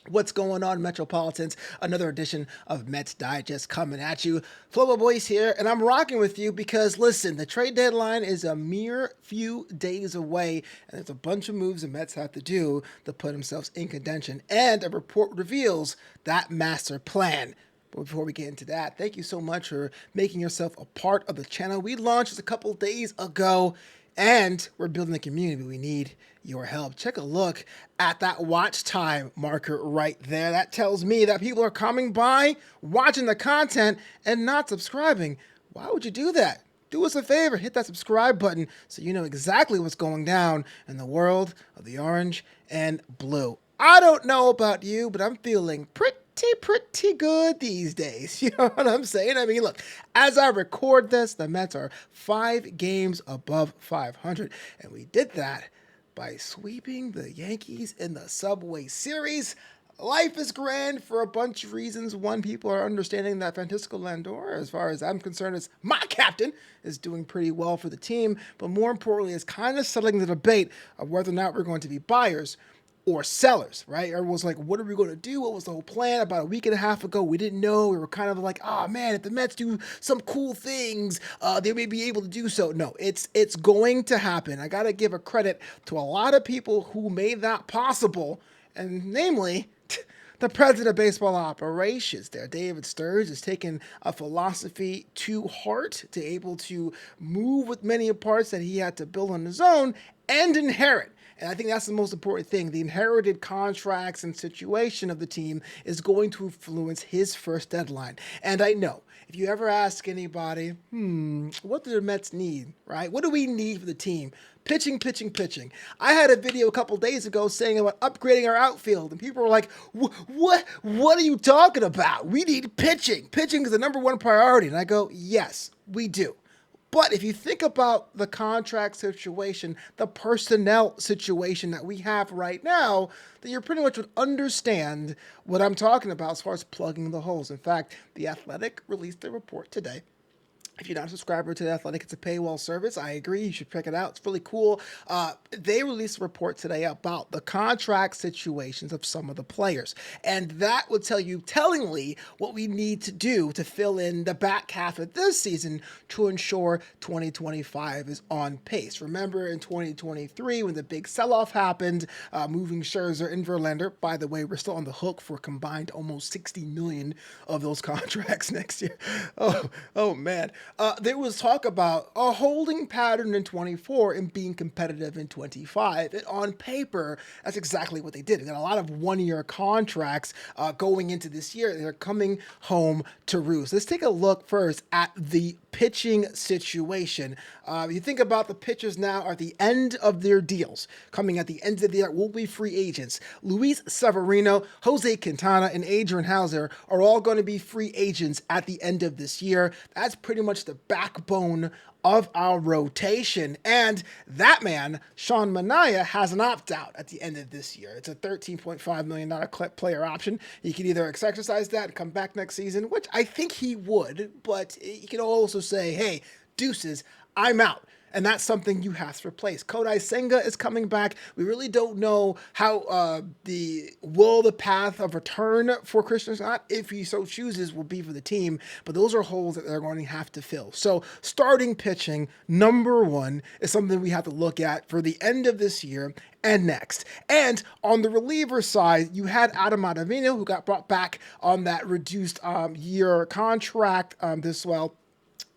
What's going on, Metropolitans? Another edition of Mets Digest coming at you. Flobo Boys here, and I'm rocking with you because, listen, the trade deadline is a mere few days away, and there's a bunch of moves the Mets have to do to put themselves in contention, and a report reveals that master plan. But before we get into that, thank you so much for making yourself a part of the channel. We launched this a couple days ago, and we're building a community. We need your help. Check a look at that watch time marker right there. That tells me that people are coming by, watching the content, and not subscribing. Why would you do that? Do us a favor, hit that subscribe button so you know exactly what's going down in the world of the orange and blue. I don't know about you, but I'm feeling pretty good these days. You know what I'm saying? I mean, look, as I record this, the Mets are 5 games above 500, and we did that by sweeping the Yankees in the Subway Series. Life is grand for a bunch of reasons. One, people are understanding that Francisco Lindor, as far as I'm concerned, is my captain, is doing pretty well for the team. But more importantly, is kind of settling the debate of whether or not we're going to be buyers or sellers, right? Everyone's like, what are we going to do? What was the whole plan? About a week and a half ago, we didn't know. We were kind of like, oh man, if the Mets do some cool things, they may be able to do so. No, it's going to happen. I got to give a credit to a lot of people who made that possible, and namely, the president of baseball operations there, David Stearns, is taking a philosophy to heart, to able to move with many parts that he had to build on his own and inherit. And I think that's the most important thing. The inherited contracts and situation of the team is going to influence his first deadline. And I know, if you ever ask anybody, what do the Mets need, right? What do we need for the team? Pitching. I had a video a couple days ago saying about upgrading our outfield, and people were like, what are you talking about? We need pitching. Pitching is the number one priority. And I go, yes, we do. But if you think about the contract situation, the personnel situation that we have right now, then you pretty much would understand what I'm talking about as far as plugging the holes. In fact, The Athletic released a report today. If you're not a subscriber to The Athletic, it's a paywall service. I agree. You should check it out. It's really cool. They released a report today about the contract situations of some of the players. And that will tell you tellingly what we need to do to fill in the back half of this season to ensure 2025 is on pace. Remember in 2023 when the big sell-off happened, moving Scherzer and Verlander. By the way, we're still on the hook for combined almost $60 million of those contracts next year. Oh man. There was talk about a holding pattern in 24 and being competitive in 25. And on paper, that's exactly what they did. They got a lot of one-year contracts going into this year. They're coming home to roost. Let's take a look first at the pitching situation. You think about the pitchers now are at the end of their deals. Coming at the end of the year will be free agents. Luis Severino, Jose Quintana, and Adrian Hauser are all going to be free agents at the end of this year. That's pretty much the backbone of our rotation. And that man, Sean Manaea, has an opt-out at the end of this year. It's a $13.5 million player option. He can either exercise that and come back next season, which I think he would, but he can also say, hey, deuces, I'm out. And that's something you have to replace. Kodai Senga is coming back. We really don't know how the path of return for Christian Scott, if he so chooses, will be for the team. But those are holes that they're going to have to fill. So starting pitching, number one, is something we have to look at for the end of this year and next. And on the reliever side, you had Adam Ottavino, who got brought back on that reduced year contract this well.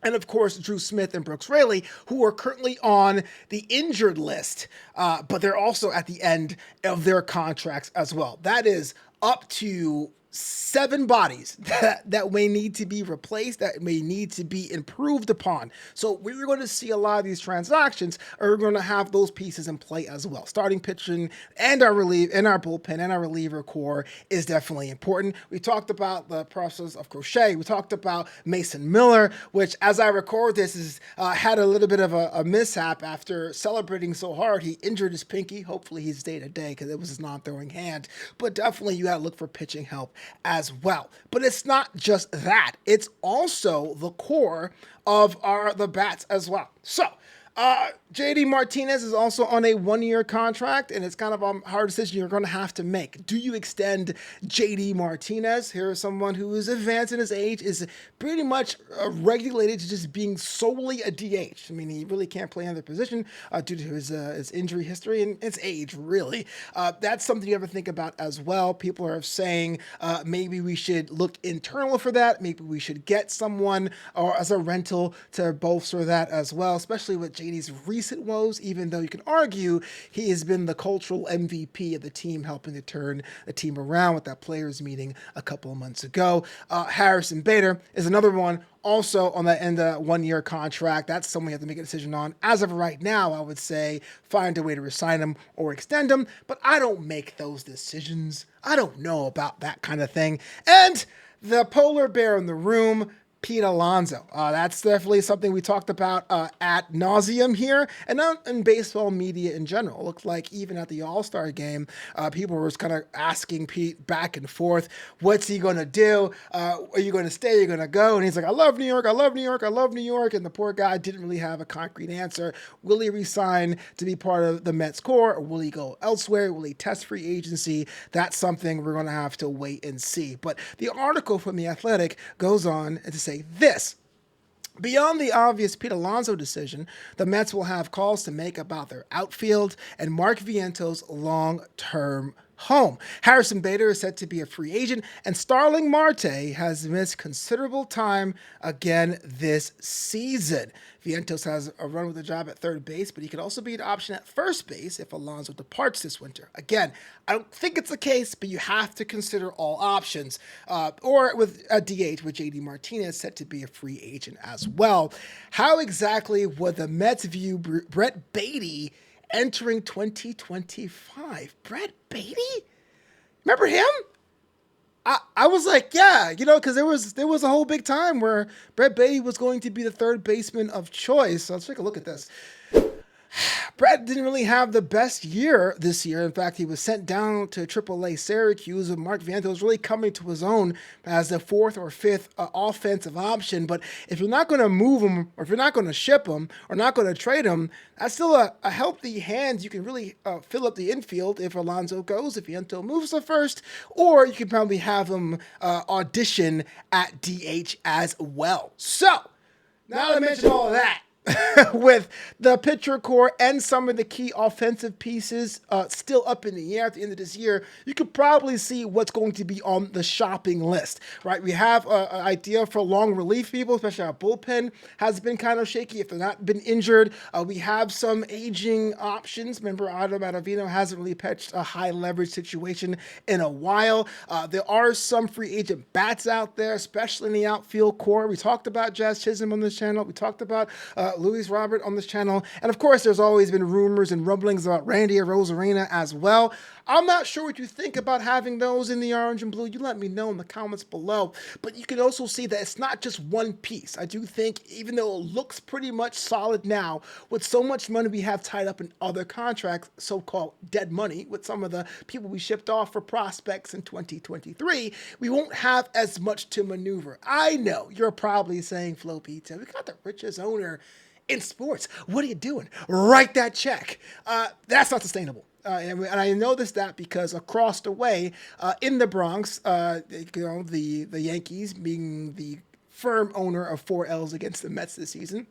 And of course, Drew Smith and Brooks Raley, who are currently on the injured list, but they're also at the end of their contracts as well. That is up to 7 bodies that may need to be replaced, that may need to be improved upon. So we're going to see a lot of these transactions are going to have those pieces in play as well. Starting pitching and our bullpen and our reliever core is definitely important. We talked about the process of Crochet. We talked about Mason Miller, which as I record this is had a little bit of a mishap after celebrating so hard. He injured his pinky. Hopefully he's day to day because it was his non-throwing hand. But definitely you got to look for pitching help as well. But it's not just that. It's also the core of the bats as well. So JD Martinez is also on a 1-year contract, and it's kind of a hard decision you're going to have to make. Do you extend JD Martinez? Here is someone who is advanced in his age, is pretty much regulated to just being solely a DH. I mean, he really can't play another position due to his injury history and his age, really. That's something you ever think about as well. People are saying maybe we should look internal for that. Maybe we should get someone or as a rental to bolster that as well, especially with JD's recent woes, even though you can argue he has been the cultural MVP of the team, helping to turn the team around with that players meeting a couple of months ago. Harrison Bader is another one also on that end of 1-year contract. That's someone you have to make a decision on. As of right now, I would say find a way to resign him or extend him, but I don't make those decisions. I don't know about that kind of thing. And the polar bear in the room, Pete Alonso. That's definitely something we talked about ad nauseum here, and not in baseball media in general. It looked like even at the All-Star game, people were kind of asking Pete back and forth, what's he going to do? Are you going to stay? Are you going to go? And he's like, I love New York. I love New York. I love New York. And the poor guy didn't really have a concrete answer. Will he resign to be part of the Mets core, or will he go elsewhere? Will he test free agency? That's something we're going to have to wait and see. But the article from The Athletic goes on to say this. Beyond the obvious Pete Alonso decision, the Mets will have calls to make about their outfield and Mark Viento's long-term home. Harrison Bader is set to be a free agent, and Starling Marte has missed considerable time again this season. Vientos has a run with a job at third base, but he could also be an option at first base if Alonso departs this winter. Again, I don't think it's the case, but you have to consider all options. Or with a DH with JD Martinez set to be a free agent as well. How exactly would the Mets view Brett Baty entering 2025? Brett Baty? Remember him? I was like, yeah, because there was a whole big time where Brett Baty was going to be the third baseman of choice. So let's take a look at this. Brett didn't really have the best year this year. In fact, he was sent down to AAA Syracuse, and Mark Vientos was really coming to his own as the fourth or fifth offensive option. But if you're not going to move him, or if you're not going to ship him, or not going to trade him, that's still a healthy hand. You can really fill up the infield if Alonso goes, if Vientos moves to first, or you can probably have him audition at DH as well. So, now that I mentioned all of that, with the pitcher core and some of the key offensive pieces still up in the air at the end of this year, you could probably see what's going to be on the shopping list, right? We have an idea for long relief people, especially our bullpen has been kind of shaky if they're not been injured. We have some aging options. Remember, Adam Ottavino hasn't really pitched a high leverage situation in a while. There are some free agent bats out there, especially in the outfield core. We talked about Jazz Chisholm on this channel. We talked about Luis Robert on this channel. And of course, there's always been rumors and rumblings about Randy Arozarena as well. I'm not sure what you think about having those in the orange and blue. You let me know in the comments below. But you can also see that it's not just one piece. I do think, even though it looks pretty much solid now, with so much money we have tied up in other contracts, so-called dead money, with some of the people we shipped off for prospects in 2023, we won't have as much to maneuver. I know you're probably saying, Flo Pizza, we got the richest owner in sports. What are you doing? Write that check. That's not sustainable. And I know that because across the way in the Bronx, the Yankees being the firm owner of 4 L's against the Mets this season,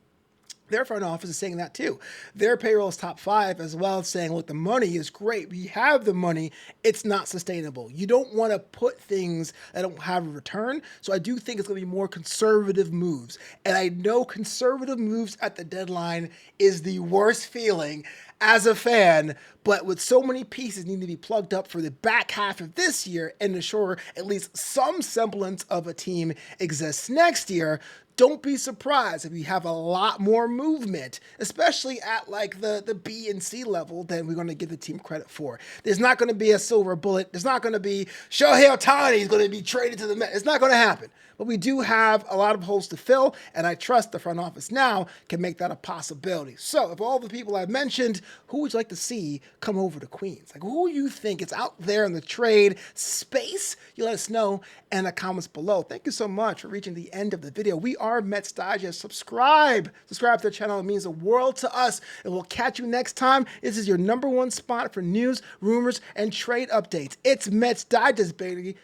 their front office is saying that too. Their payroll is top 5 as well, saying, look, the money is great. We have the money. It's not sustainable. You don't want to put things that don't have a return. So I do think it's going to be more conservative moves. And I know conservative moves at the deadline is the worst feeling as a fan, but with so many pieces needing to be plugged up for the back half of this year and ensure at least some semblance of a team exists next year, don't be surprised if we have a lot more movement, especially at like the B and C level than we're going to give the team credit for. There's not going to be a silver bullet. There's not going to be Shohei Ohtani is going to be traded to the Mets. It's not going to happen. But we do have a lot of holes to fill, and I trust the front office now can make that a possibility. So if all the people I've mentioned who would you like to see come over to Queens? Like, who you think is out there in the trade space? You let us know in the comments below. Thank you so much for reaching the end of the video. We are Mets Digest. Subscribe to the channel. It means the world to us. And we'll catch you next time. This is your #1 spot for news, rumors, and trade updates. It's Mets Digest, baby.